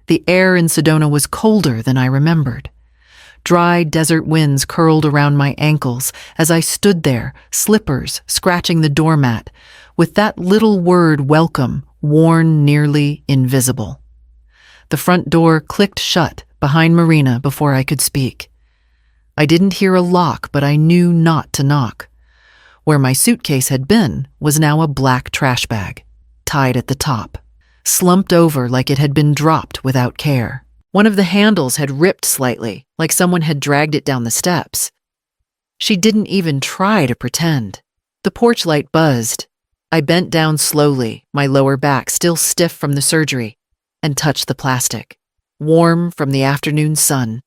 The air in Sedona was colder than I remembered. Dry desert winds curled around my ankles as I stood there, slippers scratching the doormat, with that little word welcome worn nearly invisible. The front door clicked shut behind Marina before I could speak. I didn't hear a lock, but I knew not to knock. Where my suitcase had been was now a black trash bag, tied at the top, slumped over like it had been dropped without care. One of the handles had ripped slightly, like someone had dragged it down the steps. She didn't even try to pretend. The porch light buzzed. I bent down slowly, my lower back still stiff from the surgery, and touched the plastic. Warm from the afternoon sun.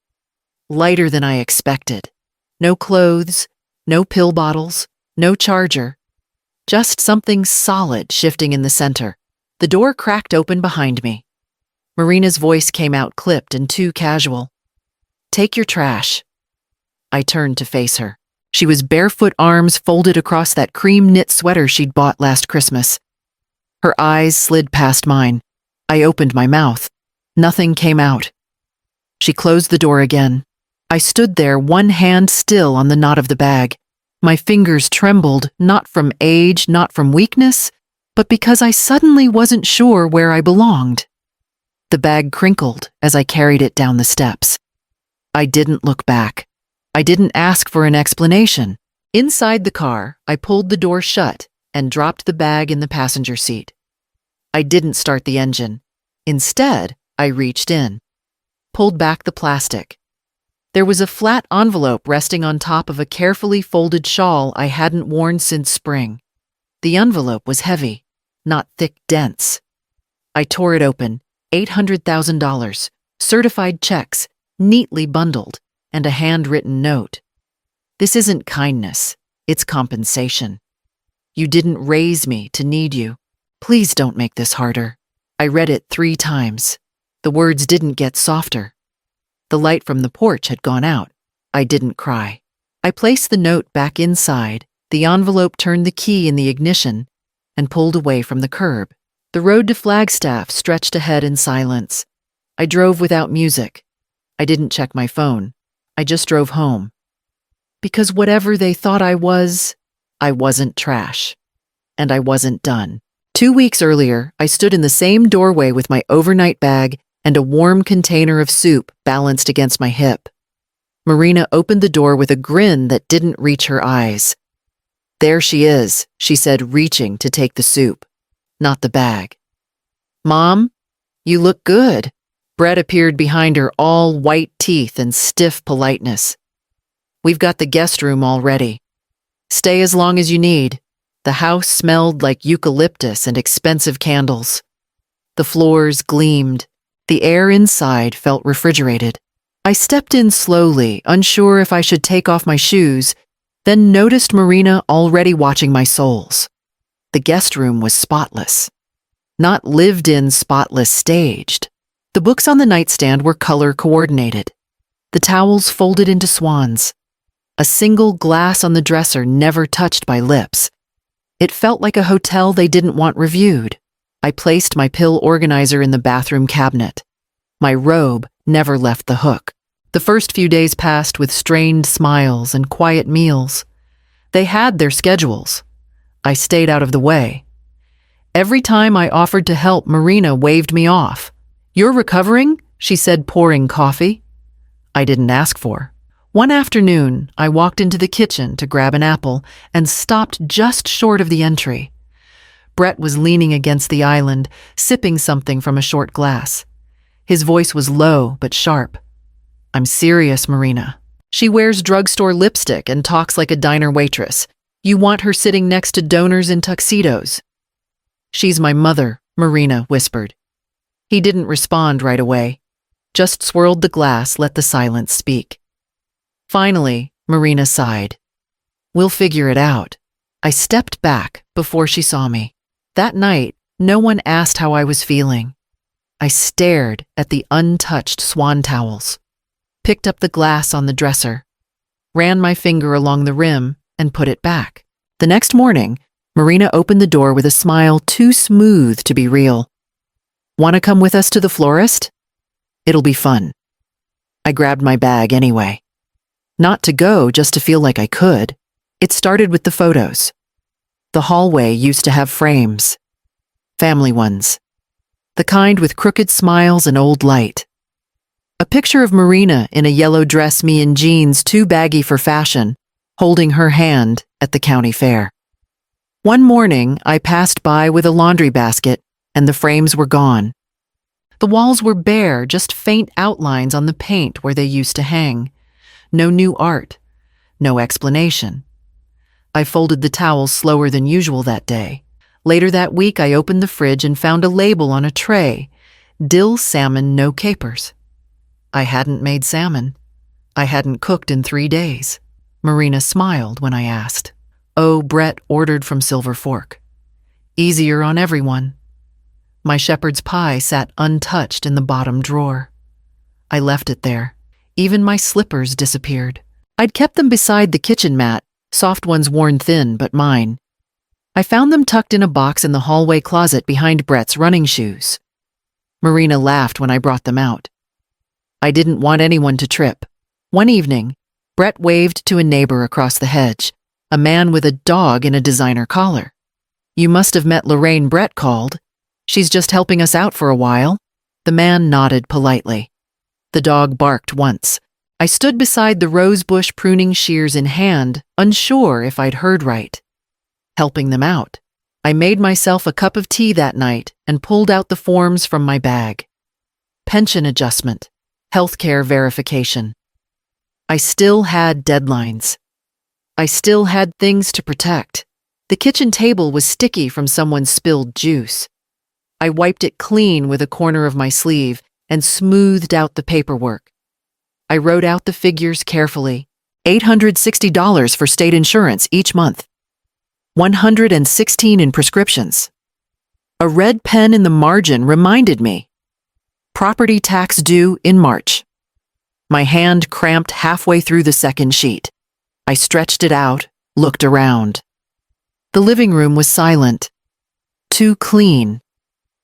Lighter than I expected. No clothes, no pill bottles, no charger. Just something solid shifting in the center. The door cracked open behind me. Marina's voice came out clipped and too casual. "Take your trash." I turned to face her. She was barefoot, arms folded across that cream knit sweater she'd bought last Christmas. Her eyes slid past mine. I opened my mouth. Nothing came out. She closed the door again. I stood there, one hand still on the knot of the bag. My fingers trembled, not from age, not from weakness, but because I suddenly wasn't sure where I belonged. The bag crinkled as I carried it down the steps. I didn't look back. I didn't ask for an explanation. Inside the car, I pulled the door shut and dropped the bag in the passenger seat. I didn't start the engine. Instead, I reached in, pulled back the plastic. There was a flat envelope resting on top of a carefully folded shawl I hadn't worn since spring. The envelope was heavy, not thick, dense. I tore it open. $800,000, certified checks, neatly bundled, and a handwritten note. "This isn't kindness, it's compensation. You didn't raise me to need you. Please don't make this harder." I read it 3 times. The words didn't get softer. The light from the porch had gone out. I didn't cry. I placed the note back inside, the envelope turned the key in the ignition, and pulled away from the curb. The road to Flagstaff stretched ahead in silence. I drove without music. I didn't check my phone. I just drove home. Because whatever they thought I wasn't trash. And I wasn't done. 2 weeks earlier, I stood in the same doorway with my overnight bag and a warm container of soup balanced against my hip. Marina opened the door with a grin that didn't reach her eyes. "There she is," she said, reaching to take the soup. Not the bag. "Mom, you look good." Brett appeared behind her, all white teeth and stiff politeness. "We've got the guest room all ready. Stay as long as you need." The house smelled like eucalyptus and expensive candles. The floors gleamed. The air inside felt refrigerated. I stepped in slowly, unsure if I should take off my shoes, then noticed Marina already watching my soles. The guest room was spotless. Not lived in, spotless, staged. The books on the nightstand were color coordinated. The towels folded into swans. A single glass on the dresser never touched by lips. It felt like a hotel they didn't want reviewed. I placed my pill organizer in the bathroom cabinet. My robe never left the hook. The first few days passed with strained smiles and quiet meals. They had their schedules. I stayed out of the way. Every time I offered to help, Marina waved me off. "You're recovering?" she said, pouring coffee. I didn't ask for. One afternoon, I walked into the kitchen to grab an apple and stopped just short of the entry. Brett was leaning against the island, sipping something from a short glass. His voice was low but sharp. "I'm serious, Marina. She wears drugstore lipstick and talks like a diner waitress. You want her sitting next to donors in tuxedos." "She's my mother," Marina whispered. He didn't respond right away, just swirled the glass, let the silence speak. Finally, Marina sighed. "We'll figure it out." I stepped back before she saw me. That night, no one asked how I was feeling. I stared at the untouched swan towels, picked up the glass on the dresser, ran my finger along the rim, and put it back. The next morning, Marina opened the door with a smile too smooth to be real. "Want to come with us to the florist?" It'll be fun. I grabbed my bag anyway. Not to go, just to feel like I could. It started with the photos. The hallway used to have frames. Family ones. The kind with crooked smiles and old light. A picture of Marina in a yellow dress, me in jeans too baggy for fashion, holding her hand at the county fair. One morning, I passed by with a laundry basket, and the frames were gone. The walls were bare, just faint outlines on the paint where they used to hang. No new art, no explanation. I folded the towels slower than usual that day. Later that week, I opened the fridge and found a label on a tray, dill salmon, no capers. I hadn't made salmon. I hadn't cooked in 3 days. Marina smiled when I asked. Oh, Brett ordered from Silver Fork. Easier on everyone. My shepherd's pie sat untouched in the bottom drawer. I left it there. Even my slippers disappeared. I'd kept them beside the kitchen mat, soft ones worn thin but mine. I found them tucked in a box in the hallway closet behind Brett's running shoes. Marina laughed when I brought them out. I didn't want anyone to trip. One evening, Brett waved to a neighbor across the hedge, a man with a dog in a designer collar. You must have met Lorraine, Brett called. She's just helping us out for a while. The man nodded politely. The dog barked once. I stood beside the rosebush, pruning shears in hand, unsure if I'd heard right. Helping them out. I made myself a cup of tea that night and pulled out the forms from my bag. Pension adjustment, healthcare verification. I still had deadlines. I still had things to protect. The kitchen table was sticky from someone's spilled juice. I wiped it clean with a corner of my sleeve and smoothed out the paperwork. I wrote out the figures carefully. $860 for state insurance each month. $116 in prescriptions. A red pen in the margin reminded me. Property tax due in March. My hand cramped halfway through the second sheet. I stretched it out, looked around. The living room was silent. Too clean.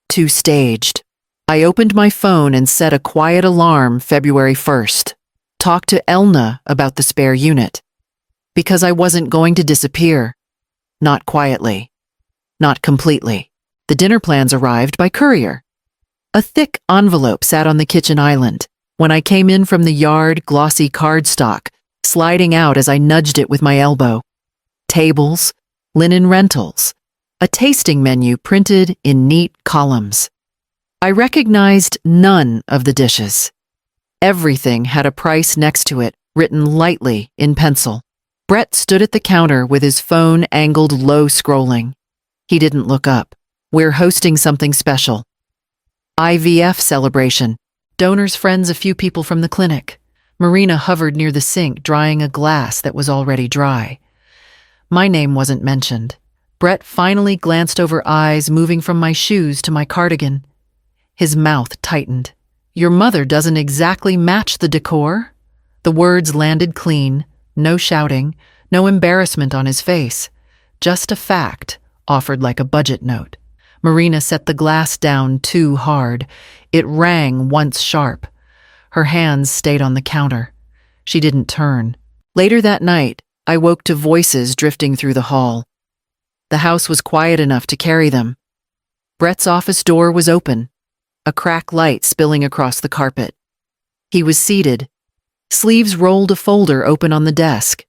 Too staged. I opened my phone and set a quiet alarm February 1st. Talk to Elna about the spare unit. Because I wasn't going to disappear. Not quietly. Not completely. The dinner plans arrived by courier. A thick envelope sat on the kitchen island. When I came in from the yard, glossy cardstock, sliding out as I nudged it with my elbow. Tables, linen rentals, a tasting menu printed in neat columns. I recognized none of the dishes. Everything had a price next to it, written lightly in pencil. Brett stood at the counter with his phone angled low, scrolling. He didn't look up. We're hosting something special. IVF celebration. Donors' friends, a few people from the clinic. Marina hovered near the sink, drying a glass that was already dry. My name wasn't mentioned. Brett finally glanced over eyes moving from my shoes to my cardigan. His mouth tightened. Your mother doesn't exactly match the decor. The words landed clean, no shouting, no embarrassment on his face. Just a fact, offered like a budget note. Marina set the glass down too hard. It rang once sharp. Her hands stayed on the counter. She didn't turn. Later that night, I woke to voices drifting through the hall. The house was quiet enough to carry them. Brett's office door was open, a crack light spilling across the carpet. He was seated. Sleeves rolled, a folder open on the desk.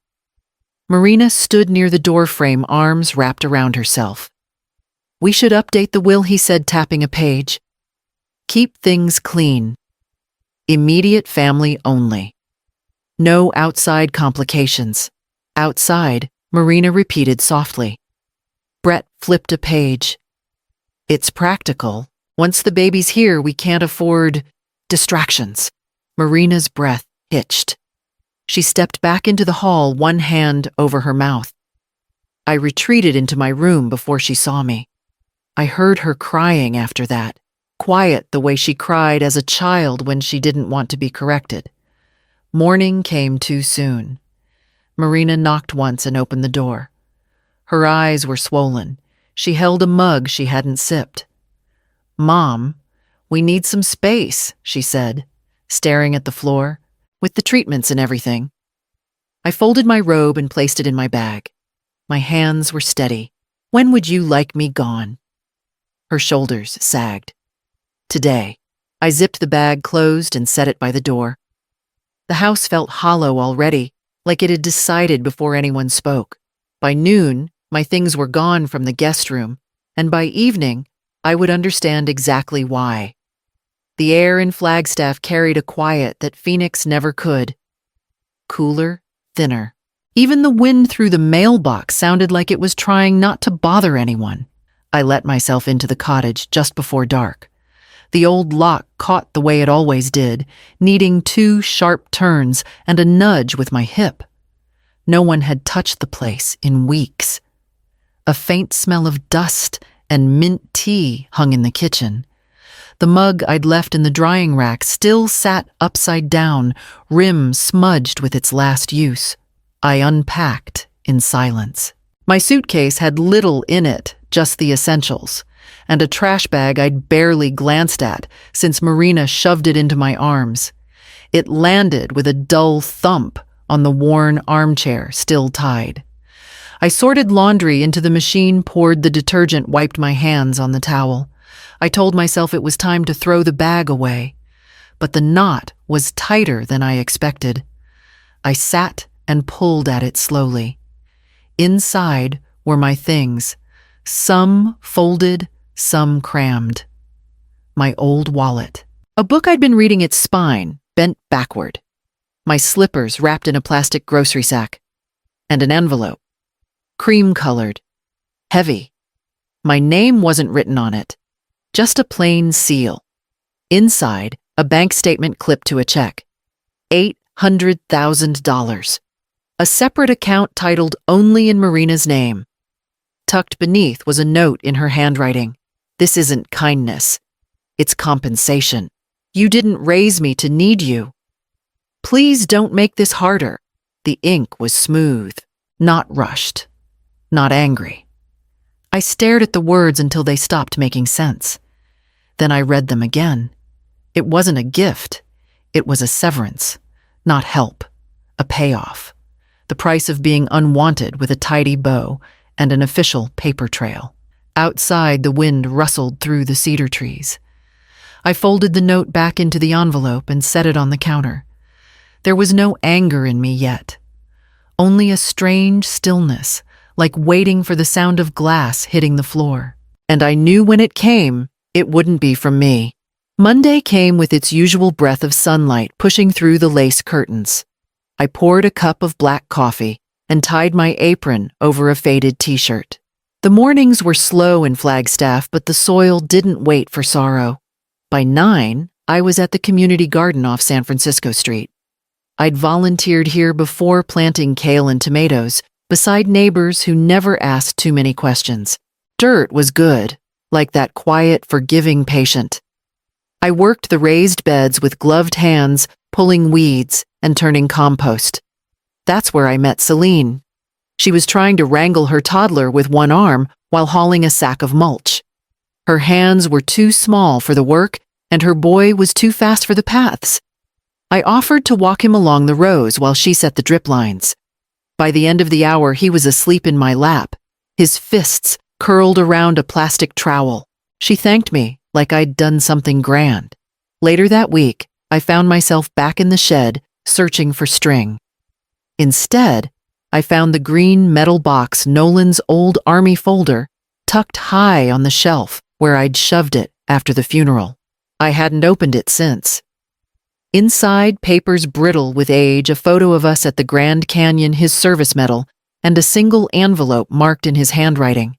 Marina stood near the doorframe, arms wrapped around herself. We should update the will, he said, tapping a page. Keep things clean. Immediate family only. No outside complications. Outside, Marina repeated softly. Brett flipped a page. It's practical. Once the baby's here, we can't afford distractions. Marina's breath hitched. She stepped back into the hall, one hand over her mouth. I retreated into my room before she saw me. I heard her crying after that, quiet the way she cried as a child when she didn't want to be corrected. Morning came too soon. Marina knocked once and opened the door. Her eyes were swollen. She held a mug she hadn't sipped. Mom, we need some space, she said. staring at the floor, with the treatments and everything. I folded my robe and placed it in my bag. My hands were steady. When would you like me gone? Her shoulders sagged. Today. I zipped the bag closed and set it by the door. The house felt hollow already, like it had decided before anyone spoke. By noon, my things were gone from the guest room, and by evening, I would understand exactly why. The air in Flagstaff carried a quiet that Phoenix never could. Cooler, thinner. Even the wind through the mailbox sounded like it was trying not to bother anyone. I let myself into the cottage just before dark. The old lock caught the way it always did, needing 2 sharp turns and a nudge with my hip. No one had touched the place in weeks. A faint smell of dust and mint tea hung in the kitchen. The mug I'd left in the drying rack still sat upside down, rim smudged with its last use. I unpacked in silence. My suitcase had little in it, just the essentials, and a trash bag I'd barely glanced at since Marina shoved it into my arms. It landed with a dull thump on the worn armchair, still tied. I sorted laundry into the machine, poured the detergent, wiped my hands on the towel. I told myself it was time to throw the bag away, but the knot was tighter than I expected. I sat and pulled at it slowly. Inside were my things, some folded, some crammed. My old wallet. A book I'd been reading its spine, bent backward. My slippers wrapped in a plastic grocery sack. And an envelope. Cream-colored. Heavy. My name wasn't written on it. Just a plain seal. Inside, a bank statement clipped to a check. $800,000. A separate account titled only in Marina's name. Tucked beneath was a note in her handwriting. This isn't kindness. It's compensation. You didn't raise me to need you. Please don't make this harder. The ink was smooth, not rushed, not angry. I stared at the words until they stopped making sense. Then I read them again. It wasn't a gift. It was a severance, not help, a payoff. The price of being unwanted with a tidy bow and an official paper trail. Outside, the wind rustled through the cedar trees. I folded the note back into the envelope and set it on the counter. There was no anger in me yet. Only a strange stillness, like waiting for the sound of glass hitting the floor. And I knew when it came, it wouldn't be from me. Monday came with its usual breath of sunlight pushing through the lace curtains. I poured a cup of black coffee and tied my apron over a faded t-shirt. The mornings were slow in Flagstaff, but the soil didn't wait for sorrow. By 9, I was at the community garden off San Francisco Street. I'd volunteered here before planting kale and tomatoes, beside neighbors who never asked too many questions. Dirt was good, like that quiet, forgiving patient. I worked the raised beds with gloved hands, pulling weeds and turning compost. That's where I met Celine. She was trying to wrangle her toddler with one arm while hauling a sack of mulch. Her hands were too small for the work, and her boy was too fast for the paths. I offered to walk him along the rows while she set the drip lines. By the end of the hour, he was asleep in my lap, his fists curled around a plastic trowel. She thanked me like I'd done something grand. Later that week, I found myself back in the shed, searching for string. Instead, I found the green metal box Nolan's old army folder tucked high on the shelf where I'd shoved it after the funeral. I hadn't opened it since. Inside, papers brittle with age, a photo of us at the Grand Canyon, his service medal, and a single envelope marked in his handwriting.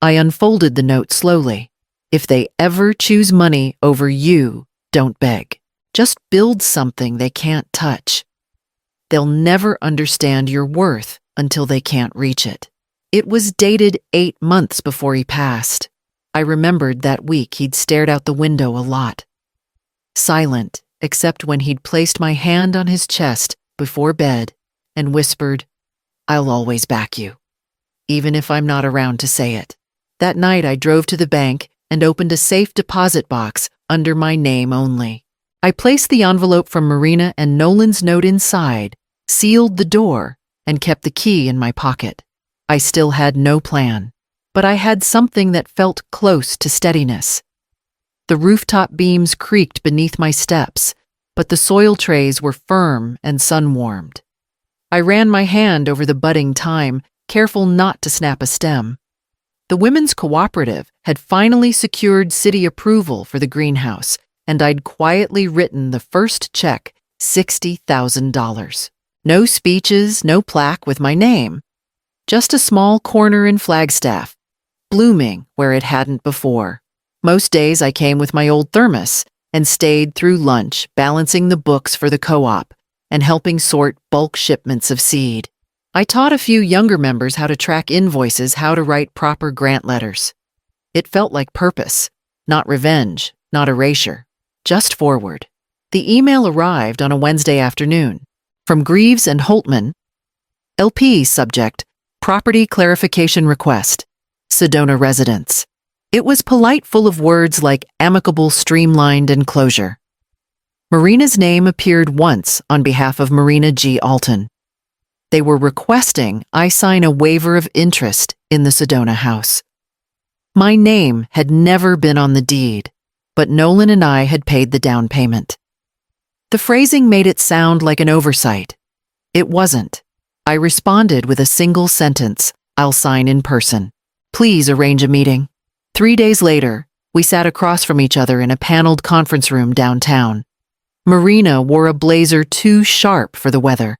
I unfolded the note slowly. If they ever choose money over you, don't beg. Just build something they can't touch. They'll never understand your worth until they can't reach it. It was dated 8 months before he passed. I remembered that week he'd stared out the window a lot. Silent, except when he'd placed my hand on his chest before bed and whispered, "I'll always back you, even if I'm not around to say it." That night I drove to the bank and opened a safe deposit box under my name only. I placed the envelope from Marina and Nolan's note inside, sealed the door, and kept the key in my pocket. I still had no plan, but I had something that felt close to steadiness. The rooftop beams creaked beneath my steps, but the soil trays were firm and sun-warmed. I ran my hand over the budding thyme, careful not to snap a stem. The Women's Cooperative had finally secured city approval for the greenhouse, and I'd quietly written the first check, $60,000. No speeches, no plaque with my name. Just a small corner in Flagstaff, blooming where it hadn't before. Most days I came with my old thermos and stayed through lunch, balancing the books for the co-op and helping sort bulk shipments of seed. I taught a few younger members how to track invoices, how to write proper grant letters. It felt like purpose, not revenge, not erasure, just forward. The email arrived on a Wednesday afternoon from Greaves and Holtman. LP subject, Property Clarification Request, Sedona Residence. It was polite, full of words like amicable, streamlined, and closure. Marina's name appeared once on behalf of Marina G. Alton. They were requesting I sign a waiver of interest in the Sedona house. My name had never been on the deed, but Nolan and I had paid the down payment. The phrasing made it sound like an oversight. It wasn't. I responded with a single sentence, I'll sign in person. Please arrange a meeting. 3 days later, we sat across from each other in a paneled conference room downtown. Marina wore a blazer too sharp for the weather.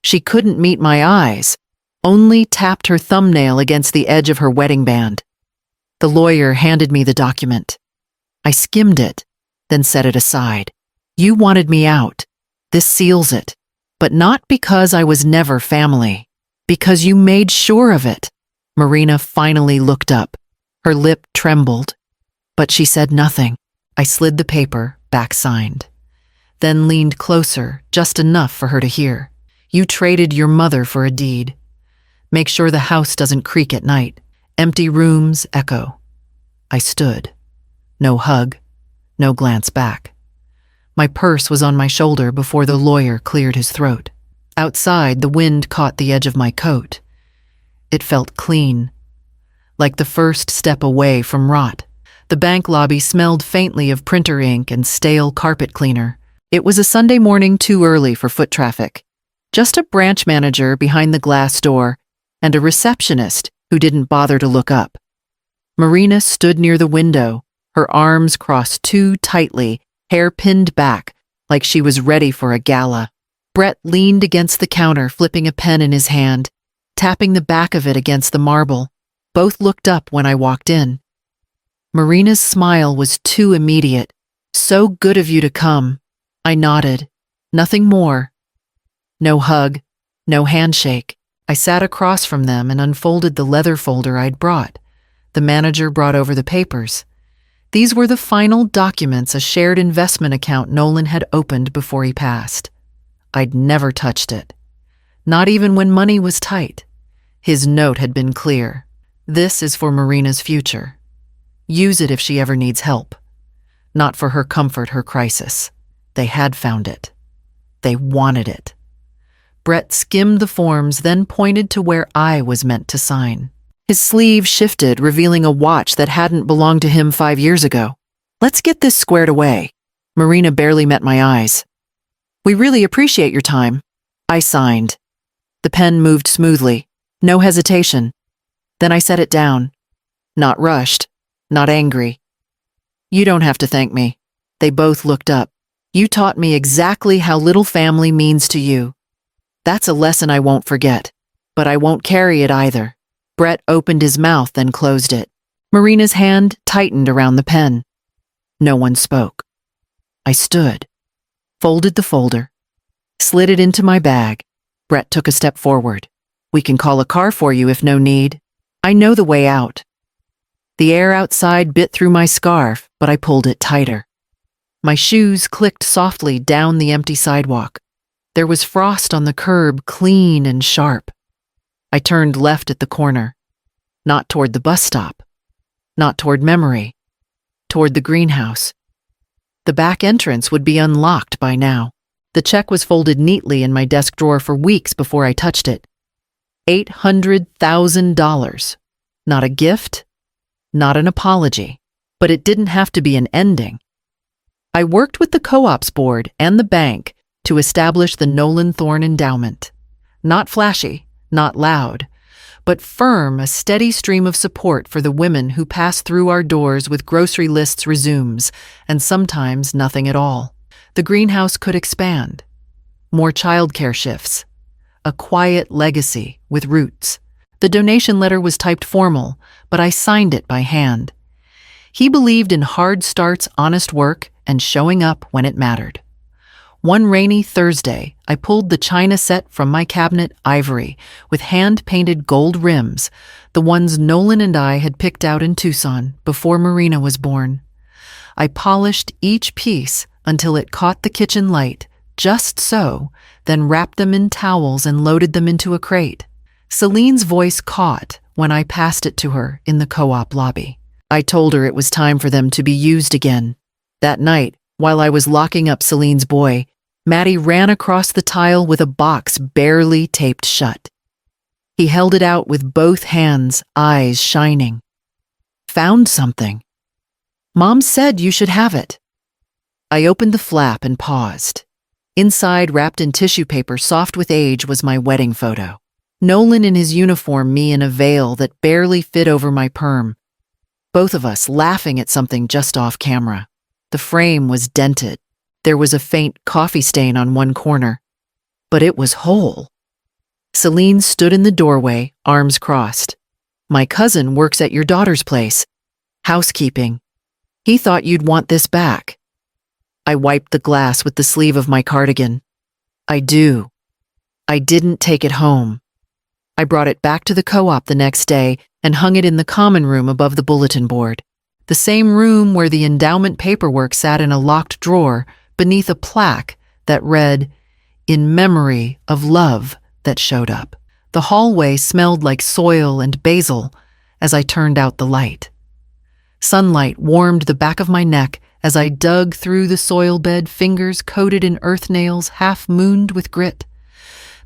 She couldn't meet my eyes, only tapped her thumbnail against the edge of her wedding band. The lawyer handed me the document. I skimmed it, then set it aside. You wanted me out. This seals it. But not because I was never family. Because you made sure of it. Marina finally looked up. Her lip trembled. But she said nothing. I slid the paper, back signed. Then leaned closer, just enough for her to hear. You traded your mother for a deed. Make sure the house doesn't creak at night. Empty rooms echo. I stood. No hug, no glance back. My purse was on my shoulder before the lawyer cleared his throat. Outside, the wind caught the edge of my coat. It felt clean, like the first step away from rot. The bank lobby smelled faintly of printer ink and stale carpet cleaner. It was a Sunday morning too early for foot traffic. Just a branch manager behind the glass door and a receptionist who didn't bother to look up. Marina stood near the window, her arms crossed too tightly, hair pinned back, like she was ready for a gala. Brett leaned against the counter, flipping a pen in his hand, tapping the back of it against the marble. Both looked up when I walked in. Marina's smile was too immediate. So good of you to come. I nodded. Nothing more. No hug, no handshake. I sat across from them and unfolded the leather folder I'd brought. The manager brought over the papers. These were the final documents, a shared investment account Nolan had opened before he passed. I'd never touched it. Not even when money was tight. His note had been clear. This is for Marina's future. Use it if she ever needs help. Not for her comfort, her crisis. They had found it. They wanted it. Brett skimmed the forms, then pointed to where I was meant to sign. His sleeve shifted, revealing a watch that hadn't belonged to him 5 years ago. Let's get this squared away. Marina barely met my eyes. We really appreciate your time. I signed. The pen moved smoothly. No hesitation. Then I set it down. Not rushed. Not angry. You don't have to thank me. They both looked up. You taught me exactly how little family means to you. That's a lesson I won't forget. But I won't carry it either. Brett opened his mouth, then closed it. Marina's hand tightened around the pen. No one spoke. I stood, folded the folder, slid it into my bag. Brett took a step forward. We can call a car for you if no need. I know the way out. The air outside bit through my scarf, but I pulled it tighter. My shoes clicked softly down the empty sidewalk. There was frost on the curb, clean and sharp. I turned left at the corner. Not toward the bus stop. Not toward memory. Toward the greenhouse. The back entrance would be unlocked by now. The check was folded neatly in my desk drawer for weeks before I touched it. $800,000. Not a gift, not an apology, but it didn't have to be an ending. I worked with the co-ops board and the bank to establish the Nolan Thorne Endowment. Not flashy, not loud, but firm, a steady stream of support for the women who pass through our doors with grocery lists resumes, and sometimes nothing at all. The greenhouse could expand. More childcare shifts. A quiet legacy with roots. The donation letter was typed formal, but I signed it by hand. He believed in hard starts, honest work, and showing up when it mattered. One rainy Thursday, I pulled the china set from my cabinet, ivory, with hand-painted gold rims, the ones Nolan and I had picked out in Tucson before Marina was born. I polished each piece until it caught the kitchen light, just so, then wrapped them in towels and loaded them into a crate. Celine's voice caught when I passed it to her in the co-op lobby. I told her it was time for them to be used again. That night, while I was locking up Celine's boy, Maddie ran across the tile with a box barely taped shut. He held it out with both hands, eyes shining. Found something. Mom said you should have it. I opened the flap and paused. Inside, wrapped in tissue paper soft with age, was my wedding photo. Nolan in his uniform, me in a veil that barely fit over my perm. Both of us laughing at something just off camera. The frame was dented. There was a faint coffee stain on one corner. But it was whole. Celine stood in the doorway, arms crossed. My cousin works at your daughter's place. Housekeeping. He thought you'd want this back. I wiped the glass with the sleeve of my cardigan. I do. I didn't take it home. I brought it back to the co-op the next day and hung it in the common room above the bulletin board. The same room where the endowment paperwork sat in a locked drawer beneath a plaque that read, "In memory of love that showed up." The hallway smelled like soil and basil as I turned out the light. Sunlight warmed the back of my neck as I dug through the soil bed, fingers coated in earth nails half-mooned with grit.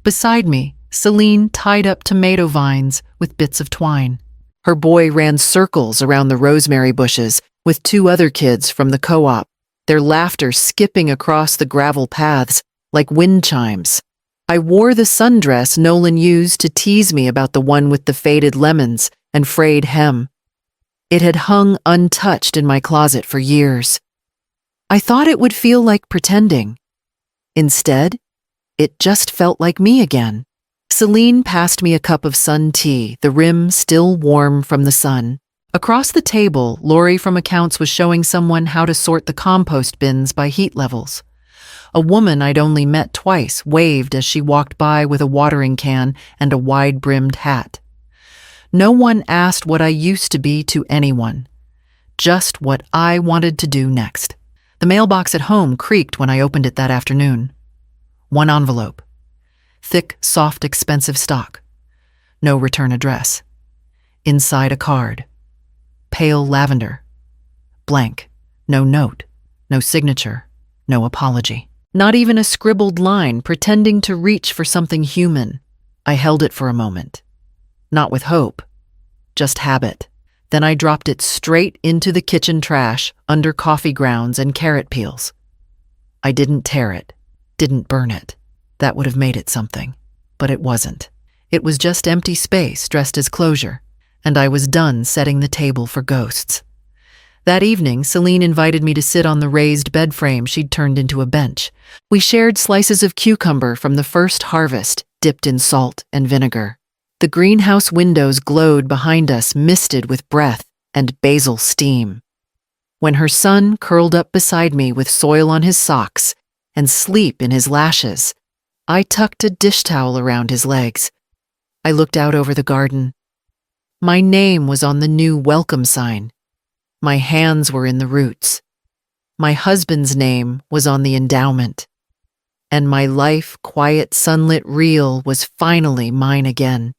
Beside me, Celine tied up tomato vines with bits of twine. Her boy ran circles around the rosemary bushes with two other kids from the co-op, their laughter skipping across the gravel paths like wind chimes. I wore the sundress Nolan used to tease me about the one with the faded lemons and frayed hem. It had hung untouched in my closet for years. I thought it would feel like pretending. Instead, it just felt like me again. Celine passed me a cup of sun tea, the rim still warm from the sun. Across the table, Lori from accounts was showing someone how to sort the compost bins by heat levels. A woman I'd only met twice waved as she walked by with a watering can and a wide-brimmed hat. No one asked what I used to be to anyone, just what I wanted to do next. The mailbox at home creaked when I opened it that afternoon. One envelope. Thick, soft, expensive stock. No return address. Inside a card. Pale lavender. Blank. No note. No signature. No apology. Not even a scribbled line pretending to reach for something human. I held it for a moment. Not with hope. Just habit. Then I dropped it straight into the kitchen trash under coffee grounds and carrot peels. I didn't tear it. Didn't burn it. That would have made it something. But it wasn't. It was just empty space dressed as closure, and I was done setting the table for ghosts. That evening, Celine invited me to sit on the raised bed frame she'd turned into a bench. We shared slices of cucumber from the first harvest, dipped in salt and vinegar. The greenhouse windows glowed behind us, misted with breath and basil steam. When her son curled up beside me with soil on his socks and sleep in his lashes, I tucked a dish towel around his legs. I looked out over the garden. My name was on the new welcome sign. My hands were in the roots. My husband's name was on the endowment. And my life, quiet, sunlit reel was finally mine again.